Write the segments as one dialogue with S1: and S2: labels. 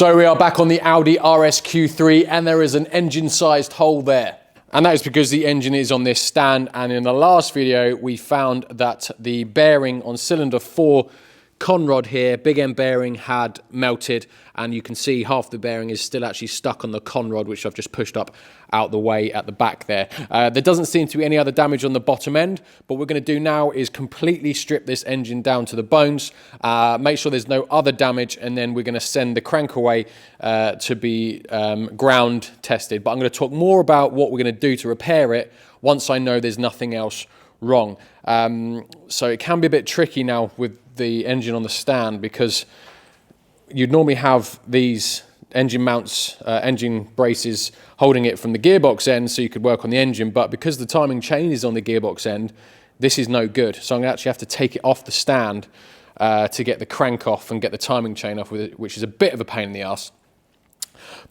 S1: So we are back on the Audi RSQ3 and there is an engine-sized hole there. And that is because the engine is on this stand, and in the last video we found that the bearing on cylinder 4 conrod here, big end bearing, had melted, and you can see half the bearing is still actually stuck on the conrod, which I've just pushed up out the way at the back there. There doesn't seem to be any other damage on the bottom end, but what we're going to do now is completely strip this engine down to the bones, make sure there's no other damage, and then we're going to send the crank away to be ground tested. But I'm going to talk more about what we're going to do to repair it once I know there's nothing else wrong. So it can be a bit tricky now with the engine on the stand, because you'd normally have these engine mounts, engine braces holding it from the gearbox end so you could work on the engine, but because the timing chain is on the gearbox end, this is no good. So I'm going to actually have to take it off the stand to get the crank off and get the timing chain off with it, which is a bit of a pain in the ass.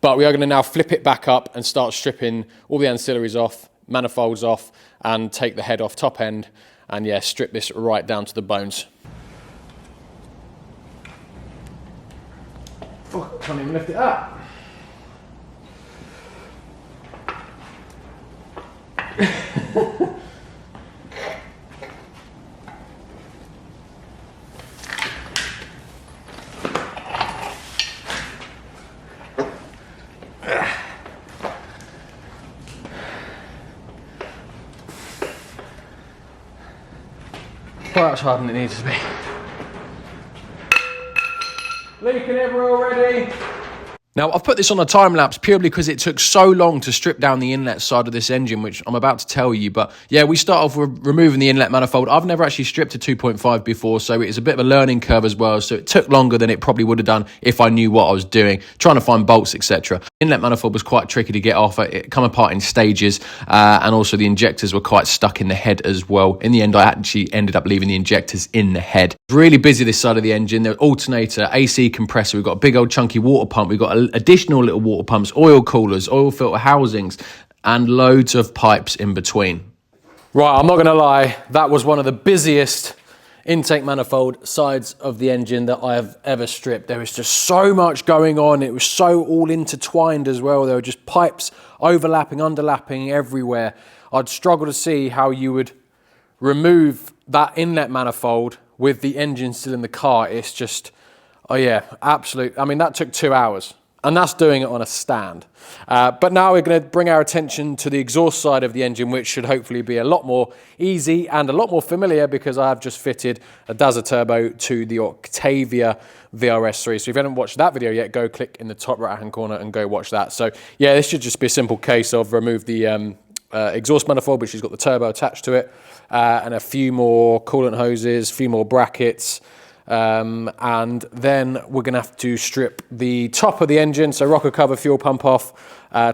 S1: But we are going to now flip it back up and start stripping all the ancillaries off, manifolds off, and take the head off top end, and yeah, strip this right down to the bones. Fuck, I can't even lift it up. Well, that's harder than it needs to be. Leaking everywhere already. Now, I've put this on a time lapse purely because it took so long to strip down the inlet side of this engine, which I'm about to tell you. But yeah, we start off with removing the inlet manifold. I've never actually stripped a 2.5 before, so it's a bit of a learning curve as well. So it took longer than it probably would have done if I knew what I was doing, trying to find bolts, etc. Inlet manifold was quite tricky to get off. It come apart in stages, and also the injectors were quite stuck in the head as well. In the end, I actually ended up leaving the injectors in the head. Really busy this side of the engine. The alternator, AC compressor, we've got a big old chunky water pump, we've got additional little water pumps, oil coolers, oil filter housings, and loads of pipes in between. Right, I'm not going to lie, that was one of the busiest intake manifold sides of the engine that I have ever stripped. There was just so much going on. It was so all intertwined as well. There were just pipes overlapping, underlapping everywhere. I'd struggle to see how you would remove that inlet manifold with the engine still in the car. It's just, oh yeah, absolute. I mean, that took 2 hours. And that's doing it on a stand. But now we're going to bring our attention to the exhaust side of the engine, which should hopefully be a lot more easy and a lot more familiar, because I have just fitted a Dazza turbo to the Octavia VRS3. So if you haven't watched that video yet, go click in the top right hand corner and go watch that. So yeah, this should just be a simple case of remove the exhaust manifold, which has got the turbo attached to it, and a few more coolant hoses, a few more brackets. And then we're going to have to strip the top of the engine, so rocker cover, fuel pump off,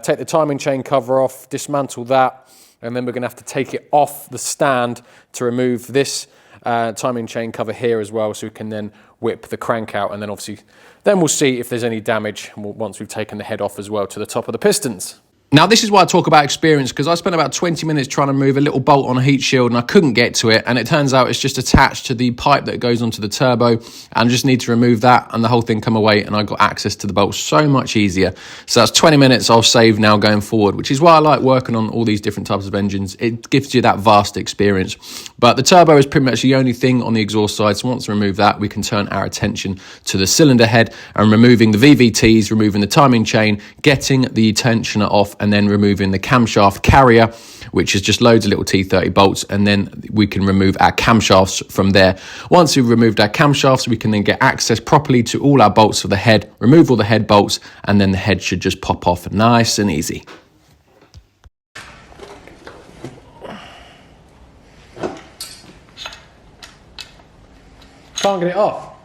S1: take the timing chain cover off, dismantle that, and then we're going to have to take it off the stand to remove this timing chain cover here as well, so we can then whip the crank out, and then obviously then we'll see if there's any damage once we've taken the head off as well to the top of the pistons. Now, this is why I talk about experience, because I spent about 20 minutes trying to move a little bolt on a heat shield and I couldn't get to it, and it turns out it's just attached to the pipe that goes onto the turbo, and I just need to remove that and the whole thing come away, and I got access to the bolt so much easier. So that's 20 minutes I'll save now going forward, which is why I like working on all these different types of engines. It gives you that vast experience. But the turbo is pretty much the only thing on the exhaust side, so once we remove that, we can turn our attention to the cylinder head and removing the VVTs, removing the timing chain, getting the tensioner off, and then removing the camshaft carrier, which is just loads of little T30 bolts, and then we can remove our camshafts from there. Once we've removed our camshafts, we can then get access properly to all our bolts for the head, remove all the head bolts, and then the head should just pop off nice and easy. Can't get it off.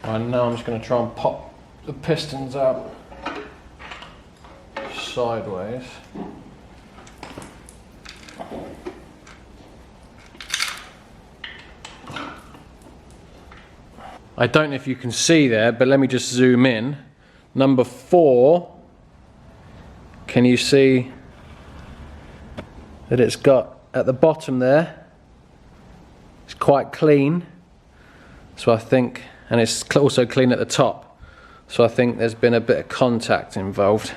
S1: And now I'm just going to try and pop the pistons out sideways. I don't know if you can see there, but let me just zoom in. Number 4, can you see that it's got at the bottom there, it's quite clean. So I think, and it's also clean at the top. So I think there's been a bit of contact involved.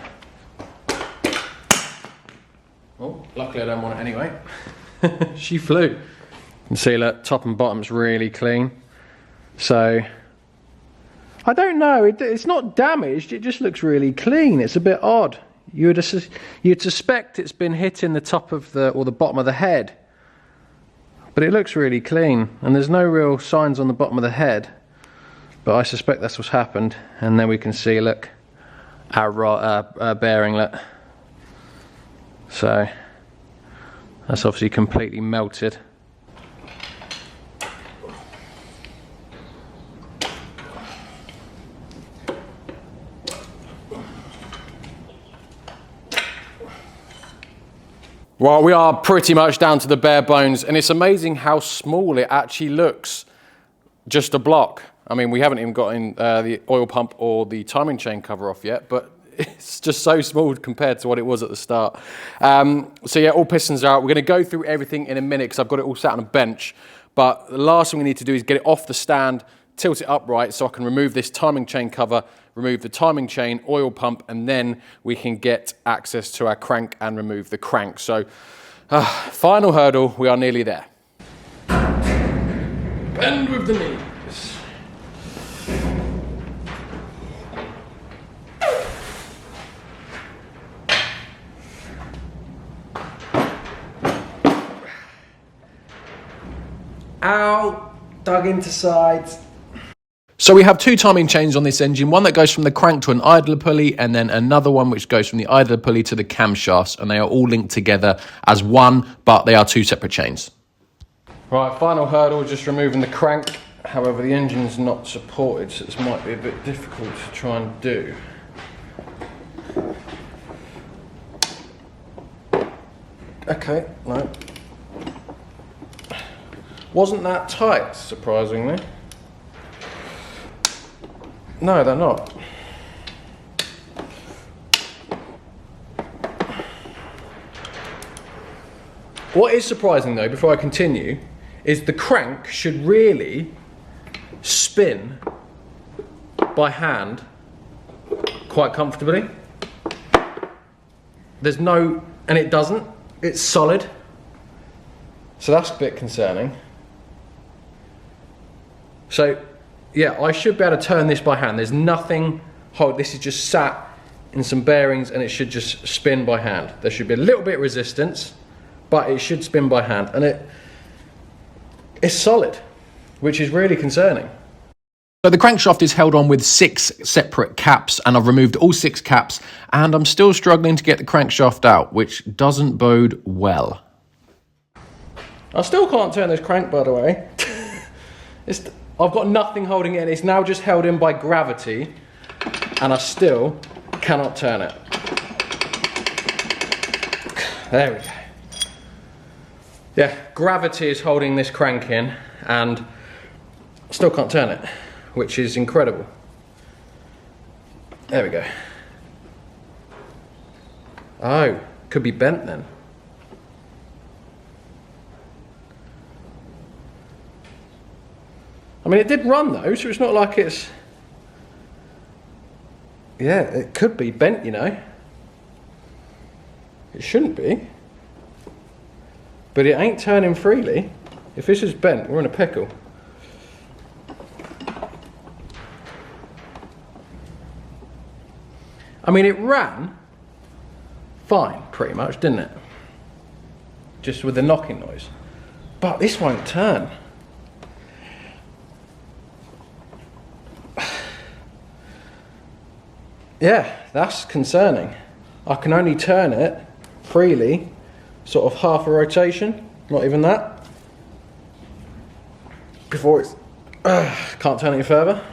S1: Oh, luckily I don't want it anyway. She flew. You can see that top and bottom's really clean. So, I don't know, it's not damaged, it just looks really clean. It's a bit odd. You'd suspect it's been hitting the top of or the bottom of the head. But it looks really clean, and there's no real signs on the bottom of the head. But I suspect that's what's happened. And then we can see, look, our bearing, look. So, that's obviously completely melted. Well, we are pretty much down to the bare bones, and it's amazing how small it actually looks. Just a block. I mean, we haven't even gotten the oil pump or the timing chain cover off yet, but it's just so small compared to what it was at the start. So yeah, all pistons are out. We're going to go through everything in a minute because I've got it all sat on a bench. But the last thing we need to do is get it off the stand, tilt it upright so I can remove this timing chain cover, remove the timing chain, oil pump, and then we can get access to our crank and remove the crank. So, final hurdle, we are nearly there. Bend with the knees. Ow, dug into sides. So we have 2 timing chains on this engine, one that goes from the crank to an idler pulley, and then another one which goes from the idler pulley to the camshafts, and they are all linked together as one, but they are 2 separate chains. Right, final hurdle, just removing the crank. However, the engine's not supported, so this might be a bit difficult to try and do. Okay, no. Wasn't that tight, surprisingly. No, they're not. What is surprising though, before I continue, is the crank should really spin by hand quite comfortably. There's no, and it doesn't, it's solid. So that's a bit concerning. So, yeah, I should be able to turn this by hand. There's nothing, this is just sat in some bearings and it should just spin by hand. There should be a little bit of resistance, but it should spin by hand. And it's solid, which is really concerning. So the crankshaft is held on with 6 separate caps, and I've removed all 6 caps, and I'm still struggling to get the crankshaft out, which doesn't bode well. I still can't turn this crank, by the way. I've got nothing holding it in. It's now just held in by gravity, and I still cannot turn it. There we go. Yeah, gravity is holding this crank in, and I still can't turn it, which is incredible. There we go. Oh, could be bent then. I mean, it did run though, so it's not like it's... Yeah, it could be bent, you know. It shouldn't be. But it ain't turning freely. If this is bent, we're in a pickle. I mean, it ran fine, pretty much, didn't it? Just with the knocking noise. But this won't turn. Yeah, that's concerning. I can only turn it freely, sort of half a rotation, not even that, before it's, can't turn it any further.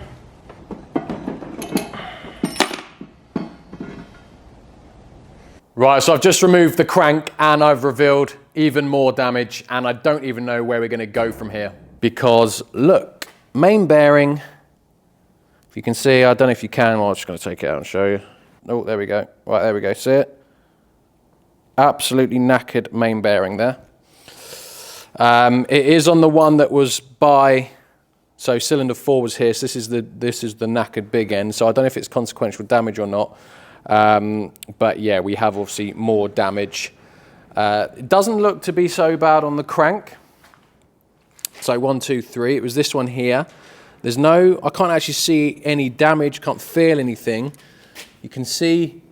S1: Right, so I've just removed the crank and I've revealed even more damage, and I don't even know where we're going to go from here. Because look, main bearing you can see, I don't know if you can, well, I'm just going to take it out and show you. Oh, there we go. Right, there we go. See it? Absolutely knackered main bearing there. It is on the one that was by, so cylinder 4 was here, so this is the knackered big end, so I don't know if it's consequential damage or not, but yeah, we have obviously more damage. It doesn't look to be so bad on the crank. So 1, 2, 3, it was this one here. There's no, I can't actually see any damage, can't feel anything. You can see,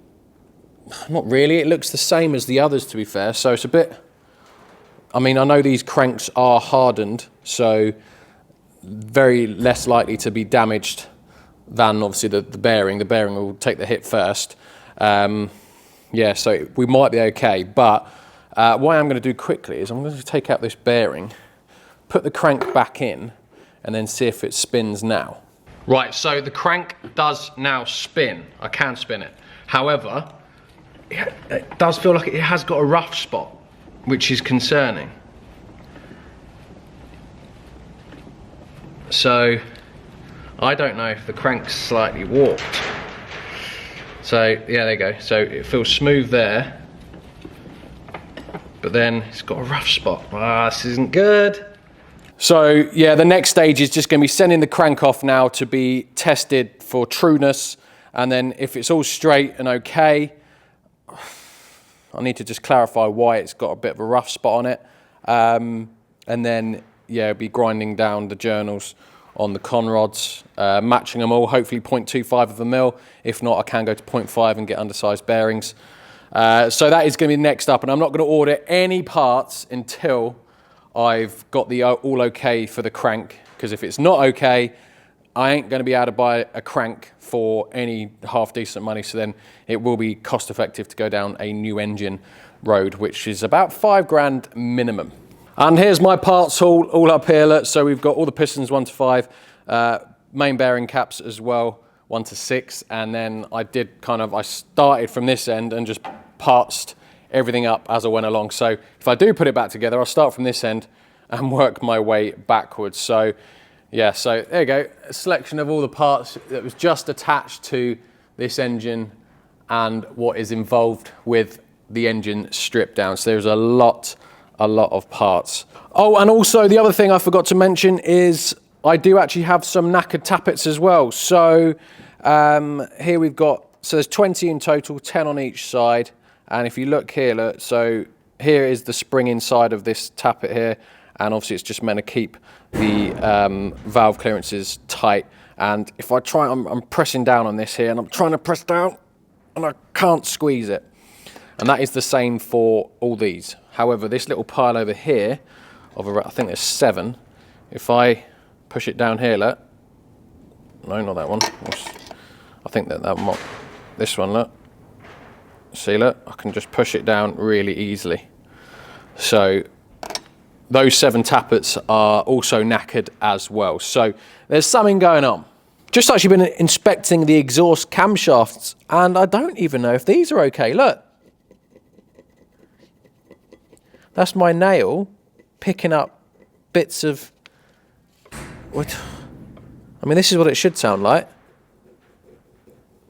S1: not really, it looks the same as the others, to be fair, so it's a bit, I mean, I know these cranks are hardened, so very less likely to be damaged than obviously the bearing. The bearing will take the hit first. Yeah, so we might be okay, but what I'm going to do quickly is I'm going to take out this bearing, put the crank back in, and then see if it spins now. Right, so the crank does now spin. I can spin it. However, it does feel like it has got a rough spot, which is concerning. So I don't know if the crank's slightly warped. So yeah, there you go. So it feels smooth there, but then it's got a rough spot. Ah, this isn't good. So yeah, the next stage is just going to be sending the crank off now to be tested for trueness, and then if it's all straight and okay, I need to just clarify why it's got a bit of a rough spot on it, and then yeah, be grinding down the journals on the con rods, matching them all, hopefully 0.25 of a mil. If not, I can go to 0.5 and get undersized bearings. So that is going to be next up, and I'm not going to order any parts until I've got the all okay for the crank, because if it's not okay, I ain't going to be able to buy a crank for any half decent money, so then it will be cost effective to go down a new engine road, which is about 5 grand minimum. And here's my parts haul all up here. Look, so we've got all the pistons 1 to 5, main bearing caps as well 1 to 6, and then I started from this end and just partsed everything up as I went along. So if I do put it back together, I'll start from this end and work my way backwards. So yeah, so there you go, a selection of all the parts that was just attached to this engine and what is involved with the engine strip down. So there's a lot of parts. Oh, and also the other thing I forgot to mention is I do actually have some knackered tappets as well. So here we've got, so there's 20 in total, 10 on each side. And if you look here, look, so here is the spring inside of this tappet here, and obviously it's just meant to keep the valve clearances tight. And if I try, I'm pressing down on this here, and I'm trying to press down, and I can't squeeze it. And that is the same for all these. However, this little pile over here, of I think there's 7, if I push it down here, look, no, not that one. I think that one, this one, look. See, look, I can just push it down really easily. So those 7 tappets are also knackered as well. So there's something going on. Just actually been inspecting the exhaust camshafts, and I don't even know if these are okay. Look, that's my nail picking up bits of what? I mean, this is what it should sound like.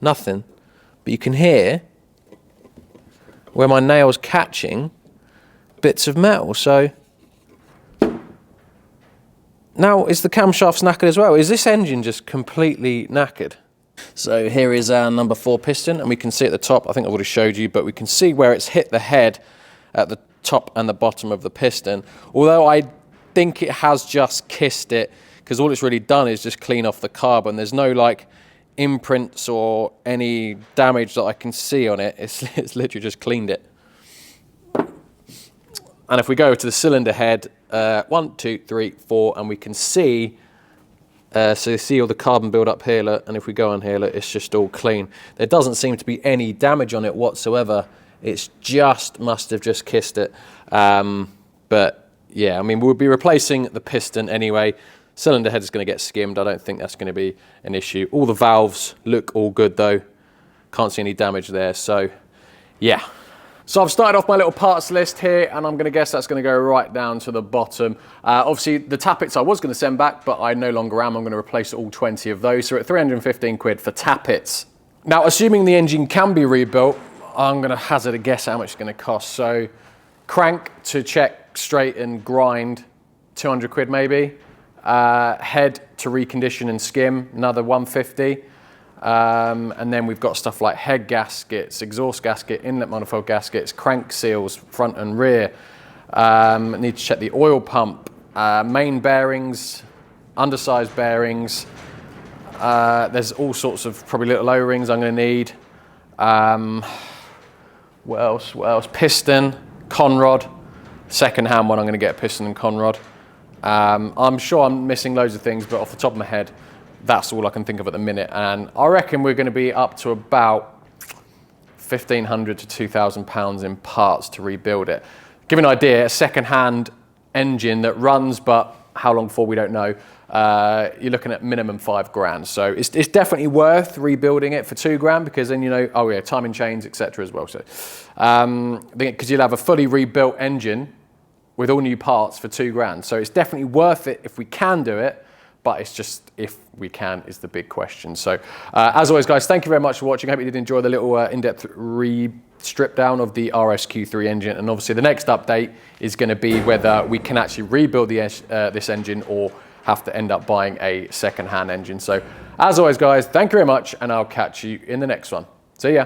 S1: Nothing, but you can hear where my nail's catching bits of metal. So now is the camshaft knackered as well? Is this engine just completely knackered? So here is our number 4 piston, and we can see at the top, I think I've already showed you, but we can see where it's hit the head at the top and the bottom of the piston. Although I think it has just kissed it, because all it's really done is just clean off the carbon. There's no like imprints or any damage that I can see on it. It's literally just cleaned it. And if we go to the cylinder head, 1, 2, 3, 4, and we can see, so you see all the carbon build up here, look, and if we go on here, look, it's just all clean. There doesn't seem to be any damage on it whatsoever. It's just, must have just kissed it. But yeah, I mean, we'll be replacing the piston anyway. Cylinder head is going to get skimmed. I don't think that's going to be an issue. All the valves look all good though. Can't see any damage there. So yeah, So I've started off my little parts list here, and I'm going to guess that's going to go right down to the bottom. Obviously, the tappets I was going to send back, but I no longer am. I'm going to replace all 20 of those. So we're at 315 quid for tappets. Now, assuming the engine can be rebuilt, I'm going to hazard a guess how much it's going to cost. So crank to check, straight and grind, 200 quid maybe. Head to recondition and skim, another 150. And then we've got stuff like head gaskets, exhaust gasket, inlet manifold gaskets, crank seals, front and rear. Need to check the oil pump, main bearings, undersized bearings. There's all sorts of probably little O-rings I'm going to need. What else? What else? Piston, conrod. Second-hand one, I'm going to get a piston and conrod. I'm sure I'm missing loads of things, but off the top of my head, that's all I can think of at the minute. And I reckon we're going to be up to about £1,500 to £2,000 in parts to rebuild it. Give you an idea, a second-hand engine that runs, but how long for, we don't know. You're looking at minimum £5,000. So it's definitely worth rebuilding it for £2,000, because then you know, oh yeah, timing chains, etc. as well. So, because you'll have a fully rebuilt engine with all new parts for £2,000. So it's definitely worth it if we can do it, but it's just if we can is the big question. So as always, guys, thank you very much for watching. I hope you did enjoy the little in-depth strip down of the RSQ3 engine. And obviously the next update is going to be whether we can actually rebuild this engine or have to end up buying a second-hand engine. So as always, guys, thank you very much, and I'll catch you in the next one. See ya.